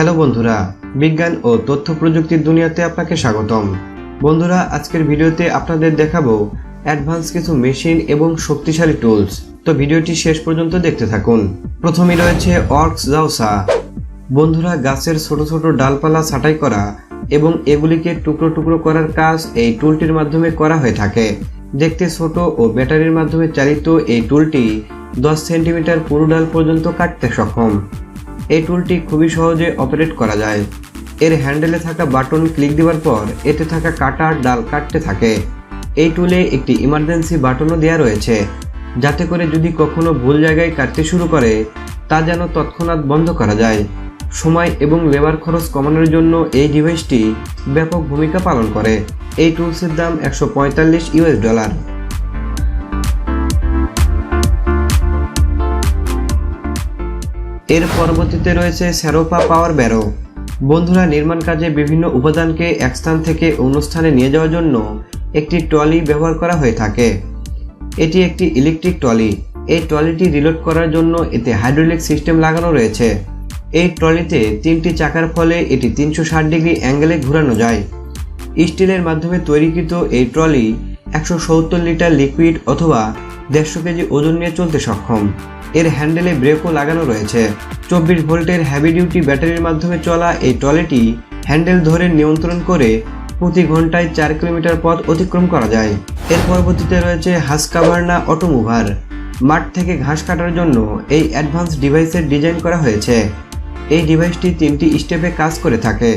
Hello বন্ধুরা, বিজ্ঞান ও তথ্য প্রযুক্তির দুনিয়াতে আপনাকে স্বাগতম। বন্ধুরা, আজকের ভিডিওতে আপনাদের দেখাবো অ্যাডভান্স কিছু মেশিন এবং শক্তিশালী টুলস। তো ভিডিওটি শেষ পর্যন্ত দেখতে থাকুন। প্রথমেই রয়েছে অর্কস জাউসা। বন্ধুরা, গাছের ছোট ছোট ডালপালা ছাঁটাই করা এবং এগুলিকে টুকরো টুকরো করার কাজ এই টুলটির মাধ্যমে করা হয়ে থাকে। দেখতে ছোট ও ব্যাটারির মাধ্যমে চালিত এই টুলটি 10 সেন্টিমিটার পুরো ডাল পর্যন্ত কাটতে সক্ষম। এই টুলটি খুবই সহজে অপারেট করা যায়। এর হ্যান্ডেলে থাকা বাটন ক্লিক দেওয়ার পর এতে থাকা কাটার ডাল কাটতে থাকে। এই টুলে একটি ইমার্জেন্সি বাটনও দেওয়া রয়েছে, যাতে করে যদি কখনো ভুল জায়গায় কাটতে শুরু করে তা যেন তৎক্ষণাৎ বন্ধ করা যায়। সময় এবং লেবার খরচ কমানোর জন্য এই ডিভাইসটি ব্যাপক ভূমিকা পালন করে। এই টুলসের দাম $145। এর পরবর্তীতে রয়েছে স্যারোপা পাওয়ার ব্যারো। বন্ধুরা, নির্মাণ কাজে বিভিন্ন উপাদানকে এক স্থান থেকে অন্য স্থানে নিয়ে যাওয়ার জন্য একটি ট্রলি ব্যবহার করা হয়ে থাকে। এটি একটি ইলেকট্রিক ট্রলি। এই ট্রলিটি রিলোড করার জন্য এতে হাইড্রোলিক সিস্টেম লাগানো রয়েছে। এই ট্রলিতে 3টি চাকার ফলে এটি 360 ডিগ্রি অ্যাঙ্গেলে ঘোরানো যায়। স্টিলের মাধ্যমে তৈরিকৃত এই ট্রলি 170 লিটার লিকুইড অথবা 150 কেজি ওজন নিয়ে চলতে সক্ষম। এর হ্যান্ডেলে ব্রেকও লাগানো রয়েছে। 24 ভোল্টের হেভি ডিউটি ব্যাটারির মাধ্যমে চলা এই ট্রলিটি হ্যান্ডেল ধরে নিয়ন্ত্রণ করে প্রতি ঘন্টায় 4 কিলোমিটার পথ অতিক্রম করা যায়। এর পরবর্তীতে রয়েছে হাস্কাভার্না অটোমুভার। মাঠ থেকে ঘাস কাটার জন্য এই অ্যাডভান্স ডিভাইসের ডিজাইন করা হয়েছে। এই ডিভাইসটি 3টি স্টেপে কাজ করে থাকে।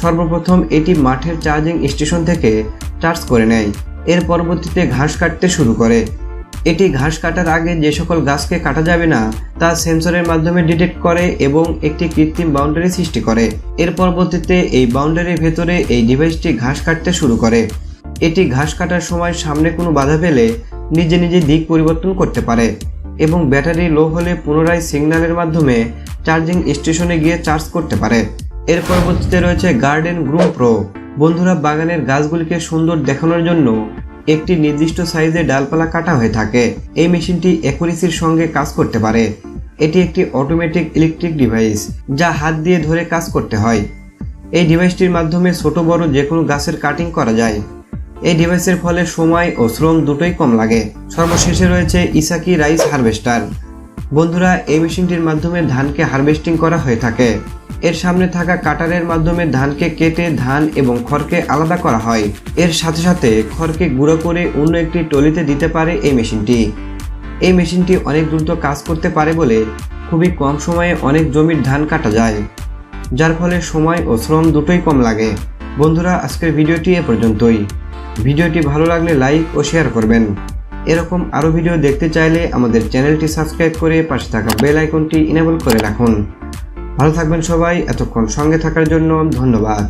সর্বপ্রথম এটি মাঠের চার্জিং স্টেশন থেকে চার্জ করে নেয়। এর পরবর্তীতে ঘাস কাটতে শুরু করে। এটি ঘাস কাটার আগে যে সকল গাছকে কাটা যাবে না তা সেন্সরের মাধ্যমে ডিটেক্ট করে এবং একটি কৃত্রিম বাউন্ডারি সৃষ্টি করে। এর পরবর্তীতে এই বাউন্ডারির ভেতরে এই ডিভাইসটি ঘাস কাটতে শুরু করে। এটি ঘাস কাটার সময় সামনে কোনো বাধা পেলে নিজে নিজে দিক পরিবর্তন করতে পারে এবং ব্যাটারি লো হলে পুনরায় সিগন্যালের মাধ্যমে চার্জিং স্টেশনে গিয়ে চার্জ করতে পারে। এর পরবর্তীতে রয়েছে গার্ডেন গ্রুম প্রো। বন্ধুরা, বাগানের গাছগুলিকে সুন্দর দেখানোর জন্য একটি নির্দিষ্ট সাইজে ডালপালা কাটা হয়ে থাকে। এই মেশিনটি অ্যাকুরেসির সঙ্গে কাজ করতে পারে। এটি একটি অটোমেটিক ইলেকট্রিক ডিভাইস যা হাত দিয়ে ধরে কাজ করতে হয়। এই ডিভাইসটির মাধ্যমে ছোট বড় যে কোনো গাছের কাটিং করা যায়। এই ডিভাইসের ফলে সময় ও শ্রম দুটোই কম লাগে। সর্বশেষে রয়েছে ইসাকি রাইস হারভেস্টার। বন্ধুরা, এই মেশিনটির মাধ্যমে ধানকে হারভেস্টিং করা হয়ে থাকে। এর সামনে থাকা কাটারের মাধ্যমে ধানকে কেটে ধান এবং খড়কে আলাদা করা হয়। এর সাথে সাথে খড়কে গুঁড়ো করে অন্য একটি ট্রলিতে দিতে পারে এই মেশিনটি। এই মেশিনটি অনেক দ্রুত কাজ করতে পারে বলে খুবই কম সময়ে অনেক জমির ধান কাটা যায়, যার ফলে সময় ও শ্রম দুটোই কম লাগে। বন্ধুরা, আজকের ভিডিওটি এ পর্যন্তই। ভিডিওটি ভালো লাগলে লাইক ও শেয়ার করবেন। এরকম আরও ভিডিও দেখতে চাইলে আমাদের চ্যানেলটি সাবস্ক্রাইব করে পাশে থাকা বেল আইকনটি ইনেবল করে রাখুন। ভালো থাকবেন সবাই। এতক্ষণ সঙ্গে থাকার জন্য ধন্যবাদ।